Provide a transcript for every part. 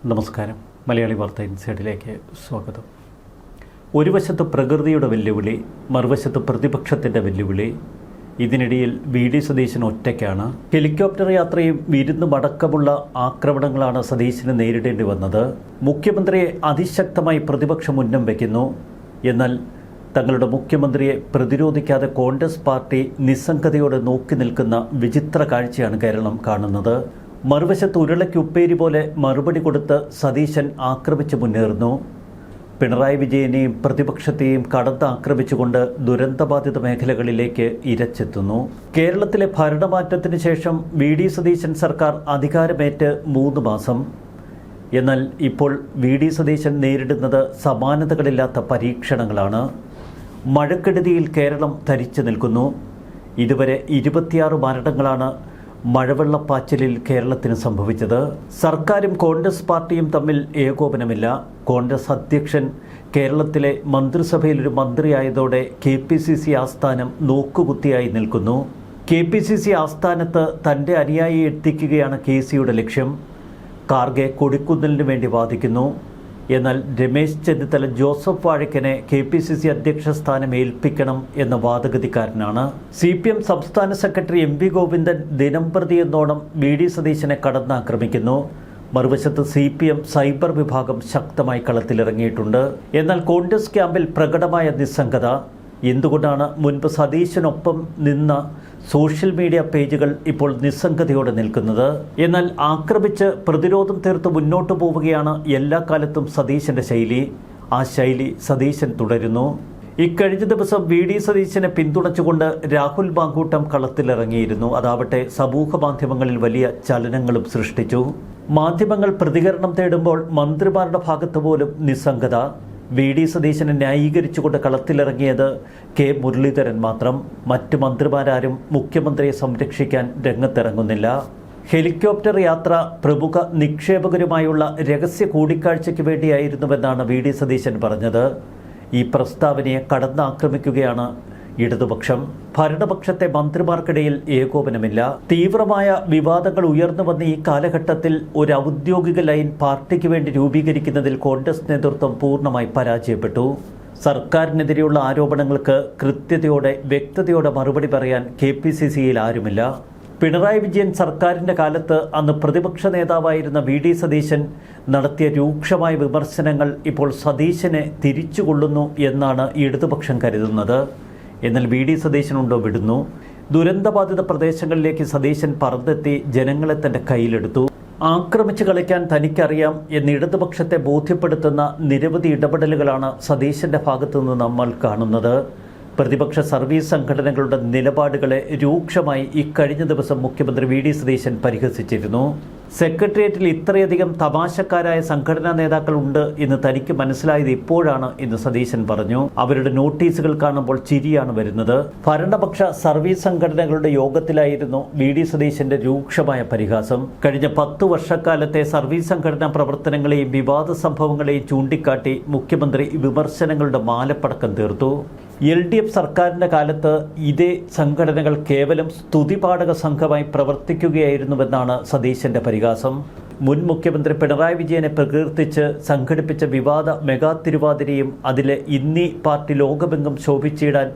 നമസ്കാരം. മലയാളി വാർത്ത ഇൻസൈഡിലേക്ക് സ്വാഗതം. ഒരു വശത്ത് പ്രകൃതിയുടെ വെല്ലുവിളി, മറുവശത്ത് പ്രതിപക്ഷത്തിൻ്റെ വെല്ലുവിളി. ഇതിനിടയിൽ വി.ഡി. സതീശൻ ഒറ്റയ്ക്കാണ്. ഹെലികോപ്റ്റർ യാത്രയും വിരുന്നുമടക്കമുള്ള ആക്രമണങ്ങളാണ് സതീശന് നേരിടേണ്ടി വന്നത്. മുഖ്യമന്ത്രിയെ അതിശക്തമായി പ്രതിപക്ഷം ഉന്നം വയ്ക്കുന്നു. എന്നാൽ തങ്ങളുടെ മുഖ്യമന്ത്രിയെ പ്രതിരോധിക്കാതെ കോൺഗ്രസ് പാർട്ടി നിസ്സംഗതയോടെ നോക്കി നിൽക്കുന്ന വിചിത്ര കാഴ്ചയാണ് കേരളം കാണുന്നത്. മറുവശത്ത് ഉരുളയ്ക്ക് ഉപ്പേരി പോലെ മറുപടി കൊടുത്ത് സതീശൻ ആക്രമിച്ച് മുന്നേറുന്നു. പിണറായി വിജയനെയും പ്രതിപക്ഷത്തെയും കടന്നാക്രമിച്ചുകൊണ്ട് ദുരന്തബാധിത മേഖലകളിലേക്ക് ഇരച്ചെത്തുന്നു. കേരളത്തിലെ ഭരണമാറ്റത്തിന് ശേഷം വി.ഡി. സതീശൻ സർക്കാർ അധികാരമേറ്റ് 3 മാസം. എന്നാൽ ഇപ്പോൾ വി.ഡി. സതീശൻ നേരിടുന്നത് സമാനതകളില്ലാത്ത പരീക്ഷണങ്ങളാണ്. മഴക്കെടുതിയിൽ കേരളം തരിച്ചു നിൽക്കുന്നു. ഇതുവരെ 26 മരണങ്ങളാണ് മഴവെള്ളപ്പാച്ചിലിൽ കേരളത്തിന് സംഭവിച്ചത്. സർക്കാരും കോൺഗ്രസ് പാർട്ടിയും തമ്മിൽ ഏകോപനമില്ല. കോൺഗ്രസ് അധ്യക്ഷൻ കേരളത്തിലെ മന്ത്രിസഭയിലൊരു മന്ത്രിയായതോടെ KPCC ആസ്ഥാനം നോക്കുകുത്തിയായി നിൽക്കുന്നു. KPCC ആസ്ഥാനത്ത് തൻ്റെ അനുയായിയെ എത്തിക്കുകയാണ് KCയുടെ ലക്ഷ്യം. കാർഗെ കൊടിക്കുന്നിലിന് വേണ്ടി വാദിക്കുന്നു. എന്നാൽ രമേശ് ചെന്നിത്തല ജോസഫ് വാഴക്കനെ KPCC അധ്യക്ഷ സ്ഥാനം ഏൽപ്പിക്കണം എന്ന വാദഗതിക്കാരനാണ്. CPM സംസ്ഥാന സെക്രട്ടറി MV ഗോവിന്ദൻ ദിനംപ്രതി എന്നോണം വി.ഡി. സതീശനെ കടന്നാക്രമിക്കുന്നു. മറുവശത്ത് CPM സൈബർ വിഭാഗം ശക്തമായി കളത്തിലിറങ്ങിയിട്ടുണ്ട്. എന്നാൽ കോൺഗ്രസ് ക്യാമ്പിൽ പ്രകടമായ നിസ്സംഗത. എന്തുകൊണ്ടാണ് മുൻപ് സതീശനൊപ്പം നിന്ന സോഷ്യൽ മീഡിയ പേജുകൾ ഇപ്പോൾ നിസ്സംഗതയോടെ നിൽക്കുന്നത്? എന്നാൽ ആക്രമിച്ച് പ്രതിരോധം തീർത്ത് മുന്നോട്ട് പോവുകയാണ് എല്ലാ കാലത്തും സതീശൻ്റെ ശൈലി. ആ ശൈലി സതീശൻ തുടരുന്നു. ഇക്കഴിഞ്ഞ ദിവസം വി.ഡി. സതീശനെ പിന്തുണച്ചുകൊണ്ട് രാഹുൽ മാങ്കൂട്ടം കളത്തിലിറങ്ങിയിരുന്നു. അതാവട്ടെ സമൂഹ മാധ്യമങ്ങളിൽ വലിയ ചലനങ്ങളും സൃഷ്ടിച്ചു. മാധ്യമങ്ങൾ പ്രതികരണം തേടുമ്പോൾ മന്ത്രിമാരുടെ ഭാഗത്ത് പോലും നിസ്സംഗത. വി.ഡി. സതീശനെ ന്യായീകരിച്ചുകൊണ്ട് കളത്തിലിറങ്ങിയത് കെ മുരളീധരൻ മാത്രം. മറ്റ് മന്ത്രിമാരാരും മുഖ്യമന്ത്രിയെ സംരക്ഷിക്കാൻ രംഗത്തിറങ്ങുന്നില്ല. ഹെലികോപ്റ്റർ യാത്ര പ്രമുഖ നിക്ഷേപകരുമായുള്ള രഹസ്യ കൂടിക്കാഴ്ചയ്ക്ക് വേണ്ടിയായിരുന്നുവെന്നാണ് വി.ഡി. സതീശൻ പറഞ്ഞത്. ഈ പ്രസ്താവനയെ കടന്നാക്രമിക്കുകയാണ് ഇടതുപക്ഷം. ഭരണപക്ഷത്തെ മന്ത്രിമാർക്കിടയിൽ ഏകോപനമില്ല. തീവ്രമായ വിവാദങ്ങൾ ഉയർന്നു വന്ന ഈ കാലഘട്ടത്തിൽ ഒരു ഔദ്യോഗിക ലൈൻ പാർട്ടിക്ക് വേണ്ടി രൂപീകരിക്കുന്നതിൽ കോൺഗ്രസ് നേതൃത്വം പൂർണ്ണമായി പരാജയപ്പെട്ടു. സർക്കാരിനെതിരെയുള്ള ആരോപണങ്ങൾക്ക് കൃത്യതയോടെ വ്യക്തതയോടെ മറുപടി പറയാൻ KPCCയിൽ ആരുമില്ല. പിണറായി വിജയൻ സർക്കാരിൻ്റെ കാലത്ത് അന്ന് പ്രതിപക്ഷ നേതാവായിരുന്ന വി.ഡി. സതീശൻ നടത്തിയ രൂക്ഷമായ വിമർശനങ്ങൾ ഇപ്പോൾ സതീശനെ തിരിച്ചുകൊള്ളുന്നു എന്നാണ് ഇടതുപക്ഷം കരുതുന്നത്. എന്നാൽ വി.ഡി. സതീശനുണ്ടോ വിടുന്നു? ദുരന്തബാധിത പ്രദേശങ്ങളിലേക്ക് സതീശൻ പറന്നെത്തി ജനങ്ങളെ തൻ്റെ കയ്യിലെടുത്തു. ആക്രമിച്ച് കളിക്കാൻ തനിക്കറിയാം എന്ന് ഇടതുപക്ഷത്തെ ബോധ്യപ്പെടുത്തുന്ന നിരവധി ഇടപെടലുകളാണ് സതീശൻ്റെ ഭാഗത്തുനിന്ന് നമ്മൾ കാണുന്നത്. പ്രതിപക്ഷ സർവീസ് സംഘടനകളുടെ നിലപാടുകളെ രൂക്ഷമായി ഇക്കഴിഞ്ഞ ദിവസം മുഖ്യമന്ത്രി വി.ഡി. സതീശൻ പരിഹസിച്ചിരുന്നു. സെക്രട്ടേറിയറ്റിൽ ഇത്രയധികം തമാശക്കാരായ സംഘടനാ നേതാക്കൾ ഉണ്ട് എന്ന് തനിക്ക് മനസ്സിലായത് ഇപ്പോഴാണ് എന്ന് സതീശൻ പറഞ്ഞു. അവരുടെ നോട്ടീസുകൾ കാണുമ്പോൾ ചിരിയാണ് വരുന്നത്. ഭരണപക്ഷ സർവീസ് സംഘടനകളുടെ യോഗത്തിലായിരുന്നു വി.ഡി. സതീശന്റെ രൂക്ഷമായ പരിഹാസം. കഴിഞ്ഞ 10 വർഷക്കാലത്തെ സർവീസ് സംഘടനാ പ്രവർത്തനങ്ങളെയും വിവാദ സംഭവങ്ങളെയും ചൂണ്ടിക്കാട്ടി മുഖ്യമന്ത്രി വിമർശനങ്ങളുടെ മാലപ്പടക്കം തീർത്തു. LDF സർക്കാരിൻ്റെ കാലത്ത് ഇതേ സംഘടനകൾ കേവലം സ്തുതിപാഠക സംഘമായി പ്രവർത്തിക്കുകയായിരുന്നുവെന്നാണ് സതീശൻ്റെ പരിഹാസം. മുൻ മുഖ്യമന്ത്രി പിണറായി വിജയനെ പ്രകീർത്തിച്ച് സംഘടിപ്പിച്ച വിവാദ മെഗാ തിരുവാതിരയും അതിലെ ഇന്നി പാർട്ടി ലോകമെങ്ങും ശോഭിച്ചിടാൻ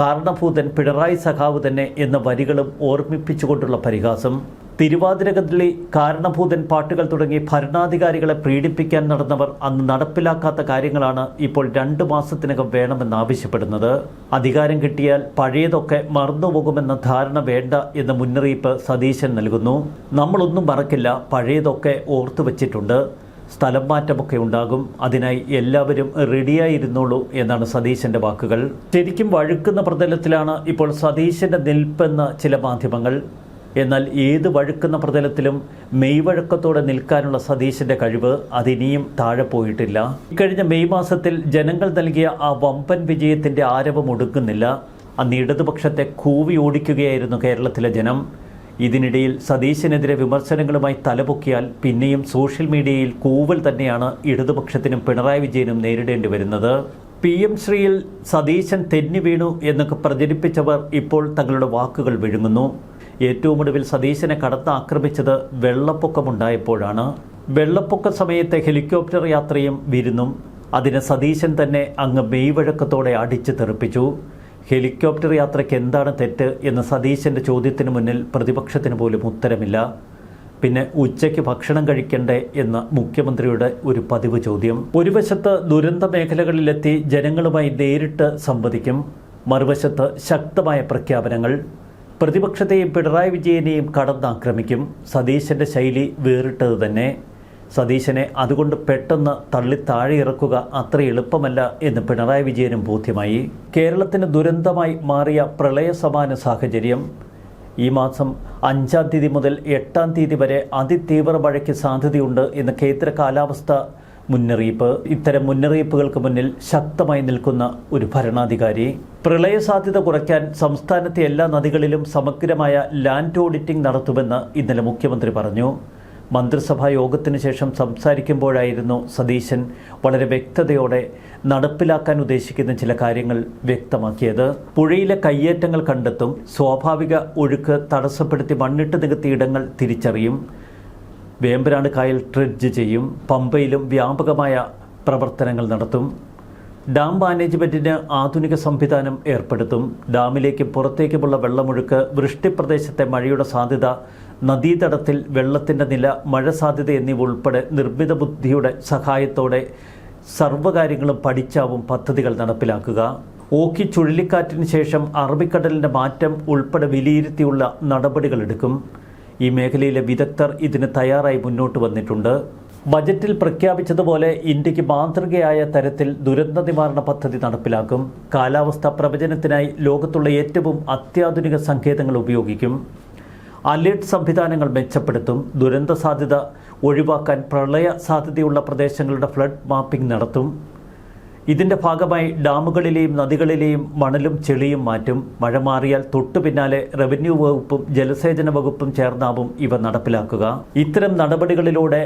കാരണഭൂതൻ പിണറായി സഖാവ് തന്നെ എന്ന വരികളും ഓർമ്മിപ്പിച്ചുകൊണ്ടുള്ള പരിഹാസം. തിരുവാതിരകത്തിലെ കാരണഭൂതൻ പാട്ടുകൾ തുടങ്ങി ഭരണാധികാരികളെ പീഡിപ്പിക്കാൻ നടന്നവർ അന്ന് നടപ്പിലാക്കാത്ത കാര്യങ്ങളാണ് ഇപ്പോൾ 2 മാസത്തിനകം വേണമെന്നാവശ്യപ്പെടുന്നത്. അധികാരം കിട്ടിയാൽ പഴയതൊക്കെ മറന്നുപോകുമെന്ന ധാരണ വേണ്ട എന്ന മുന്നറിയിപ്പ് സതീശൻ നൽകുന്നു. നമ്മളൊന്നും മറക്കില്ല, പഴയതൊക്കെ ഓർത്തു വച്ചിട്ടുണ്ട്, സ്ഥലം മാറ്റമൊക്കെ ഉണ്ടാകും, അതിനായി എല്ലാവരും റെഡിയായിരുന്നുള്ളൂ എന്നാണ് സതീശൻ്റെ വാക്കുകൾ. ശരിക്കും വഴുക്കുന്ന പ്രതലത്തിലാണ് ഇപ്പോൾ സതീശൻ്റെ നിൽപ്പെന്ന് ചില മാധ്യമങ്ങൾ. എന്നാൽ ഏത് വഴുക്കുന്ന പ്രതലത്തിലും മെയ്വഴക്കത്തോടെ നിൽക്കാനുള്ള സതീശൻ്റെ കഴിവ് അതിനിയും താഴെ പോയിട്ടില്ല. ഇക്കഴിഞ്ഞ മെയ് മാസത്തിൽ ജനങ്ങൾ നൽകിയ ആ വമ്പൻ വിജയത്തിൻ്റെ ആരവം ഒടുങ്ങുന്നില്ല. അന്ന് ഇടതുപക്ഷത്തെ കൂവി ഓടിക്കുകയായിരുന്നു കേരളത്തിലെ ജനം. ഇതിനിടയിൽ സതീശനെതിരെ വിമർശനങ്ങളുമായി തലപൊക്കിയാൽ പിന്നെയും സോഷ്യൽ മീഡിയയിൽ കൂവൽ തന്നെയാണ് ഇടതുപക്ഷത്തിനും പിണറായി വിജയനും നേരിടേണ്ടി വരുന്നത്. PM ശ്രീയിൽ സതീശൻ തെന്നി വീണു എന്നൊക്കെ പ്രചരിപ്പിച്ചവർ ഇപ്പോൾ തങ്ങളുടെ വാക്കുകൾ വിഴുങ്ങുന്നു. ഏറ്റവും ഒടുവിൽ സതീശനെ കടന്നാക്രമിച്ചത് വെള്ളപ്പൊക്കമുണ്ടായപ്പോഴാണ്. വെള്ളപ്പൊക്ക സമയത്തെ ഹെലികോപ്റ്റർ യാത്രയും വിരുന്നും അതിന് സതീശൻ തന്നെ അങ്ങ് മെയ്വഴക്കത്തോടെ അടിച്ചു തെറിപ്പിച്ചു. ഹെലികോപ്റ്റർ യാത്രയ്ക്ക് എന്താണ് തെറ്റ് എന്ന സതീശൻ്റെ ചോദ്യത്തിന് മുന്നിൽ പ്രതിപക്ഷത്തിന് പോലും ഉത്തരമില്ല. പിന്നെ ഉച്ചയ്ക്ക് ഭക്ഷണം കഴിക്കണ്ടേ എന്ന മുഖ്യമന്ത്രിയുടെ ഒരു പതിവ് ചോദ്യം. ഒരു വശത്ത് ദുരന്ത മേഖലകളിലെത്തി ജനങ്ങളുമായി നേരിട്ട് സംവദിക്കും, മറുവശത്ത് ശക്തമായ പ്രഖ്യാപനങ്ങൾ. പ്രതിപക്ഷത്തെയും പിണറായി വിജയനെയും കടന്നാക്രമിക്കും. സതീശൻ്റെ ശൈലി വേറിട്ടത് തന്നെ. സതീശനെ അതുകൊണ്ട് പെട്ടെന്ന് തള്ളി താഴെ ഇറക്കുക അത്ര എളുപ്പമല്ല എന്ന് പിണറായി വിജയനും ബോധ്യമായി. കേരളത്തിന് ദുരന്തമായി മാറിയ പ്രളയസമാന സാഹചര്യം. ഈ മാസം 5-ാം തീയതി മുതൽ 8-ാം തീയതി വരെ അതിതീവ്ര മഴയ്ക്ക് സാധ്യതയുണ്ട് എന്ന് കേന്ദ്ര കാലാവസ്ഥ മുന്നറിയിപ്പ്. ഇത്തരം മുന്നറിയിപ്പുകൾക്ക് മുന്നിൽ ശക്തമായി നിൽക്കുന്ന ഒരു ഭരണാധികാരി. പ്രളയ സാധ്യത കുറയ്ക്കാൻ സംസ്ഥാനത്തെ എല്ലാ നദികളിലും സമഗ്രമായ ലാൻഡ് ഓഡിറ്റിംഗ് നടത്തുമെന്ന് ഇന്നലെ മുഖ്യമന്ത്രി പറഞ്ഞു. മന്ത്രിസഭാ യോഗത്തിന് ശേഷം സംസാരിക്കുമ്പോഴായിരുന്നു സതീശൻ വളരെ വ്യക്തതയോടെ നടപ്പിലാക്കാൻ ഉദ്ദേശിക്കുന്ന ചില കാര്യങ്ങൾ വ്യക്തമാക്കിയത്. പുഴയിലെ കയ്യേറ്റങ്ങൾ കണ്ടെത്തും, സ്വാഭാവിക ഒഴുക്ക് തടസ്സപ്പെടുത്തി മണ്ണിട്ട് നികത്തിയ ഇടങ്ങൾ തിരിച്ചറിയും, വേമ്പനാട് കായൽ ഡ്രെഡ്ജ് ചെയ്യും, പമ്പയിലും വ്യാപകമായ പ്രവർത്തനങ്ങൾ നടത്തും, ഡാം മാനേജ്മെൻറ്റിന് ആധുനിക സംവിധാനം ഏർപ്പെടുത്തും, ഡാമിലേക്കും പുറത്തേക്കുമുള്ള വെള്ളമൊഴുക്ക്, വൃഷ്ടിപ്രദേശത്തെ മഴയുടെ സാധ്യത, നദീതടത്തിൽ വെള്ളത്തിൻ്റെ നില, മഴ സാധ്യത എന്നിവ ഉൾപ്പെടെ നിർമ്മിത ബുദ്ധിയുടെ സഹായത്തോടെ സർവ്വകാര്യങ്ങളും പഠിച്ചാവും പദ്ധതികൾ നടപ്പിലാക്കുക. ഓഖി ചുഴലിക്കാറ്റിന് ശേഷം അറബിക്കടലിൻ്റെ മാറ്റം ഉൾപ്പെടെ വിലയിരുത്തിയുള്ള നടപടികളെടുക്കും. ഈ മേഖലയിലെ വിദഗ്ധർ ഇതിന് തയ്യാറായി മുന്നോട്ട് വന്നിട്ടുണ്ട്. ബജറ്റിൽ പ്രഖ്യാപിച്ചതുപോലെ ഇന്ത്യക്ക് മാതൃകയായ തരത്തിൽ ദുരന്ത നിവാരണ പദ്ധതി നടപ്പിലാക്കും. കാലാവസ്ഥാ പ്രവചനത്തിനായി ലോകത്തുള്ള ഏറ്റവും അത്യാധുനിക സങ്കേതങ്ങൾ ഉപയോഗിക്കും. അലേർട്ട് സംവിധാനങ്ങൾ മെച്ചപ്പെടുത്തും. ദുരന്ത സാധ്യത ഒഴിവാക്കാൻ പ്രളയ സാധ്യതയുള്ള പ്രദേശങ്ങളുടെ ഫ്ലഡ് മാപ്പിംഗ് നടത്തും. ഇതിൻ്റെ ഭാഗമായി ഡാമുകളിലെയും നദികളിലെയും മണലും ചെളിയും മാറ്റും. മഴ മാറിയാൽ തൊട്ടു പിന്നാലെ റവന്യൂ വകുപ്പും ജലസേചന വകുപ്പും ചേർന്നാവും ഇവ നടപ്പിലാക്കുക. ഇത്തരം നടപടികളിലൂടെ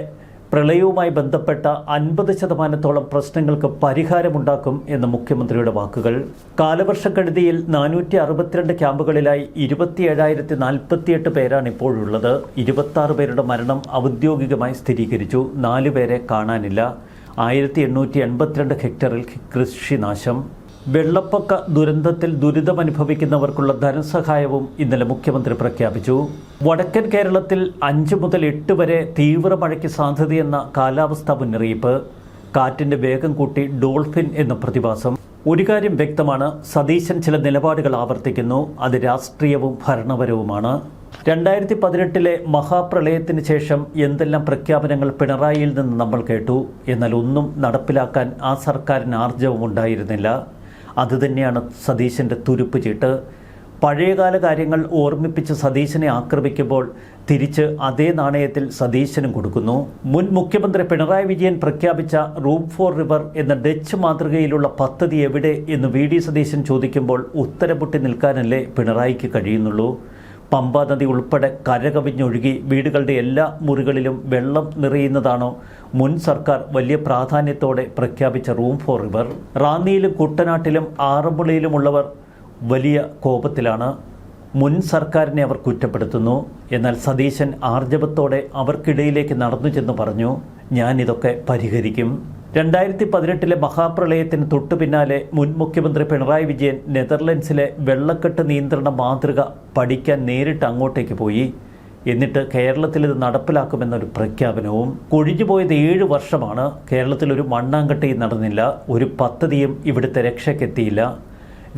പ്രളയവുമായി ബന്ധപ്പെട്ട 50% പ്രശ്നങ്ങൾക്ക് പരിഹാരമുണ്ടാക്കും എന്ന് മുഖ്യമന്ത്രിയുടെ വാക്കുകൾ. കാലവർഷക്കെടുതിയിൽ 462 ക്യാമ്പുകളിലായി 27,048 പേരാണ് ഇപ്പോഴുള്ളത്. 26 പേരുടെ മരണം ഔദ്യോഗികമായി സ്ഥിരീകരിച്ചു. 4 പേരെ കാണാനില്ല. 1882 ഹെക്ടറിൽ കൃഷിനാശം. വെള്ളപ്പൊക്ക ദുരന്തത്തിൽ ദുരിതമനുഭവിക്കുന്നവർക്കുള്ള ധനസഹായവും ഇന്നലെ മുഖ്യമന്ത്രി പ്രഖ്യാപിച്ചു. വടക്കൻ കേരളത്തിൽ 5 മുതൽ 8 വരെ തീവ്ര മഴയ്ക്ക് സാധ്യതയെന്ന കാലാവസ്ഥാ മുന്നറിയിപ്പ്. കാറ്റിൻ്റെ വേഗം കൂട്ടി ഡോൾഫിൻ എന്ന പ്രതിഭാസം. ഒരു കാര്യം വ്യക്തമാണ്, സതീശൻ ചില നിലപാടുകൾ ആവർത്തിക്കുന്നു. അത് രാഷ്ട്രീയവും ഭരണപരവുമാണ്. 2018 മഹാപ്രളയത്തിന് ശേഷം എന്തെല്ലാം പ്രഖ്യാപനങ്ങൾ പിണറായിയിൽ നിന്ന് നമ്മൾ കേട്ടു. എന്നാൽ ഒന്നും നടപ്പിലാക്കാൻ ആ സർക്കാരിന് ആർജവം ഉണ്ടായിരുന്നില്ല. അതുതന്നെയാണ് സതീശൻ്റെ തുരുപ്പ് ചീട്ട്. പഴയകാല കാര്യങ്ങൾ ഓർമ്മിപ്പിച്ച് സതീശനെ ആക്രമിക്കുമ്പോൾ തിരിച്ച് അതേ നാണയത്തിൽ സതീശനും കൊടുക്കുന്നു. മുൻ മുഖ്യമന്ത്രി പിണറായി വിജയൻ പ്രഖ്യാപിച്ച റൂം ഫോർ റിവർ എന്ന ഡച്ച് മാതൃകയിലുള്ള പദ്ധതി എവിടെ എന്ന് വി.ഡി. സതീശൻ ചോദിക്കുമ്പോൾ ഉത്തരം മുട്ടി നിൽക്കാനല്ലേ പിണറായിക്ക് കഴിയുന്നുള്ളൂ. പമ്പാ നദി ഉൾപ്പെടെ കരകവിഞ്ഞൊഴുകി വീടുകളുടെ എല്ലാ മുറികളിലും വെള്ളം നിറയുന്നതാണോ മുൻ സർക്കാർ വലിയ പ്രാധാന്യത്തോടെ പ്രഖ്യാപിച്ച റൂം ഫോർ റിവർ? റാന്നിയിലും കുട്ടനാട്ടിലും ആറന്മുളയിലുമുള്ളവർ വലിയ കോപത്തിലാണ്. മുൻ സർക്കാരിനെ അവർ കുറ്റപ്പെടുത്തുന്നു. എന്നാൽ സതീശൻ ആർജവത്തോടെ അവർക്കിടയിലേക്ക് നടന്നു ചെന്ന് പറഞ്ഞു, ഞാനിതൊക്കെ പരിഹരിക്കും. 2018 മഹാപ്രളയത്തിന് തൊട്ടു പിന്നാലെ മുൻ മുഖ്യമന്ത്രി പിണറായി വിജയൻ നെതർലൻഡ്സിലെ വെള്ളക്കെട്ട് നിയന്ത്രണ മാതൃക പഠിക്കാൻ നേരിട്ട് അങ്ങോട്ടേക്ക് പോയി. എന്നിട്ട് കേരളത്തിൽ ഇത് നടപ്പിലാക്കുമെന്നൊരു പ്രഖ്യാപനവും. കൊഴിഞ്ഞുപോയത് 7 വർഷമാണ്. കേരളത്തിലൊരു മണ്ണാങ്കട്ടയും നടന്നില്ല. ഒരു പദ്ധതിയും ഇവിടുത്തെ രക്ഷയ്ക്കെത്തിയില്ല.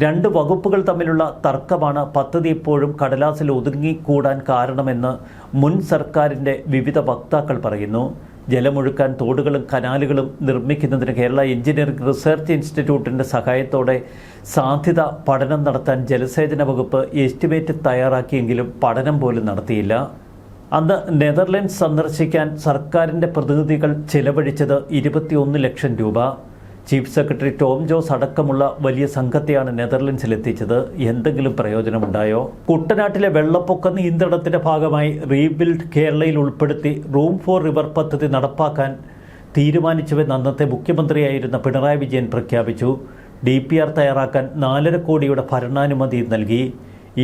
2 വകുപ്പുകൾ തമ്മിലുള്ള തർക്കമാണ് പദ്ധതി ഇപ്പോഴും കടലാസിൽ ഒതുങ്ങിക്കൂടാൻ കാരണമെന്ന് മുൻ സർക്കാരിൻ്റെ വിവിധ വക്താക്കൾ പറയുന്നു. ജലമൊഴുക്കാൻ തോടുകളും കനാലുകളും നിർമ്മിക്കുന്നതിന് കേരള എഞ്ചിനീയറിംഗ് റിസർച്ച് ഇൻസ്റ്റിറ്റ്യൂട്ടിൻ്റെ സഹായത്തോടെ സാധ്യത പഠനം നടത്താൻ ജലസേചന വകുപ്പ് എസ്റ്റിമേറ്റ് തയ്യാറാക്കിയെങ്കിലും പഠനം പോലും നടത്തിയില്ല. അന്ന് നെതർലൻഡ്സ് സന്ദർശിക്കാൻ സർക്കാരിൻ്റെ പ്രതിനിധികൾ ചെലവഴിച്ചത് 21 ലക്ഷം രൂപ. ചീഫ് സെക്രട്ടറി ടോം ജോസ് അടക്കമുള്ള വലിയ സംഘത്തെയാണ് നെതർലൻഡ്സിലെത്തിച്ചത്. എന്തെങ്കിലും പ്രയോജനമുണ്ടായോ? കുട്ടനാട്ടിലെ വെള്ളപ്പൊക്ക നിയന്ത്രണത്തിന്റെ ഭാഗമായി റീബിൽഡ് കേരളയിൽ ഉൾപ്പെടുത്തി റൂം ഫോർ റിവർ പദ്ധതി നടപ്പാക്കാൻ തീരുമാനിച്ചുവെന്ന് അന്നത്തെ മുഖ്യമന്ത്രിയായിരുന്ന പിണറായി വിജയൻ പ്രഖ്യാപിച്ചു. DPR തയ്യാറാക്കാൻ 4.5 കോടിയുടെ ഭരണാനുമതി നൽകി.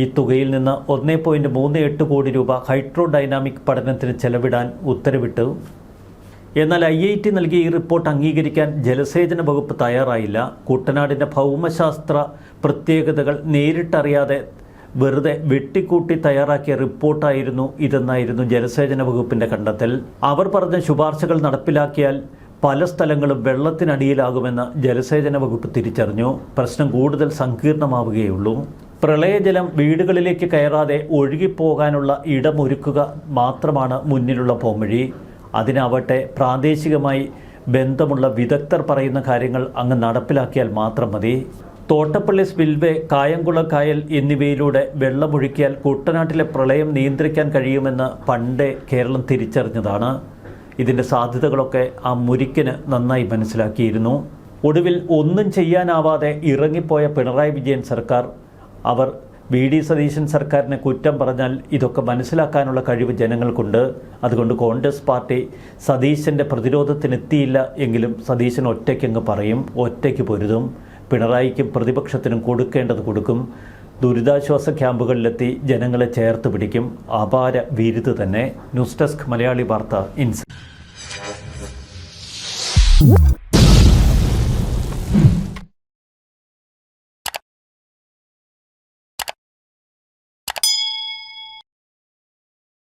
ഈ തുകയിൽ നിന്ന് 1.38 കോടി രൂപ ഹൈഡ്രോ ഡൈനാമിക് പഠനത്തിന് ചെലവിടാൻ ഉത്തരവിട്ടു. എന്നാൽ IIT നൽകിയ ഈ റിപ്പോർട്ട് അംഗീകരിക്കാൻ ജലസേചന വകുപ്പ് തയ്യാറായില്ല. കുട്ടനാടിൻ്റെ ഭൗമശാസ്ത്ര പ്രത്യേകതകൾ നേരിട്ടറിയാതെ വെറുതെ വെട്ടിക്കൂട്ടി തയ്യാറാക്കിയ റിപ്പോർട്ടായിരുന്നു ഇതെന്നായിരുന്നു ജലസേചന വകുപ്പിൻ്റെ കണ്ടെത്തൽ. അവർ പറഞ്ഞ ശുപാർശകൾ നടപ്പിലാക്കിയാൽ പല സ്ഥലങ്ങളും വെള്ളത്തിനടിയിലാകുമെന്ന് ജലസേചന വകുപ്പ് തിരിച്ചറിഞ്ഞു. പ്രശ്നം കൂടുതൽ സങ്കീർണമാവുകയുള്ളൂ. പ്രളയജലം വീടുകളിലേക്ക് കയറാതെ ഒഴുകിപ്പോകാനുള്ള ഇടമൊരുക്കുക മാത്രമാണ് മുന്നിലുള്ള പോംവഴി. അതിനാവട്ടെ പ്രാദേശികമായി ബന്ധമുള്ള വിദഗ്ധർ പറയുന്ന കാര്യങ്ങൾ അങ്ങ് നടപ്പിലാക്കിയാൽ മാത്രം മതി. തോട്ടപ്പള്ളി സ്പിൽവേ, കായംകുളം കായൽ എന്നിവയിലൂടെ വെള്ളമൊഴുക്കിയാൽ കുട്ടനാട്ടിലെ പ്രളയം നിയന്ത്രിക്കാൻ കഴിയുമെന്ന് പണ്ടേ കേരളം തിരിച്ചറിഞ്ഞതാണ്. ഇതിൻ്റെ സാധ്യതകളൊക്കെ ആ മുരിക്കന് നന്നായി മനസ്സിലാക്കിയിരുന്നു. ഒടുവിൽ ഒന്നും ചെയ്യാനാവാതെ ഇറങ്ങിപ്പോയ പിണറായി വിജയൻ സർക്കാർ, അവർ VD സതീശൻ സർക്കാരിനെ കുറ്റം പറഞ്ഞാൽ ഇതൊക്കെ മനസ്സിലാക്കാനുള്ള കഴിവ് ജനങ്ങൾക്കുണ്ട്. അതുകൊണ്ട് കോൺഗ്രസ് പാർട്ടി സതീശൻ്റെ പ്രതിരോധത്തിനെത്തിയില്ല എങ്കിലും സതീശൻ ഒറ്റയ്ക്കങ്ങ് പറയും, ഒറ്റയ്ക്ക് പൊരുതും. പിണറായിക്കും പ്രതിപക്ഷത്തിനും കൊടുക്കേണ്ടത് കൊടുക്കും. ദുരിതാശ്വാസ ക്യാമ്പുകളിലെത്തി ജനങ്ങളെ ചേർത്ത് പിടിക്കും. അപാര വീരുത് തന്നെ. ന്യൂസ് ഡെസ്ക് മലയാളി വാർത്ത ഇൻസ്.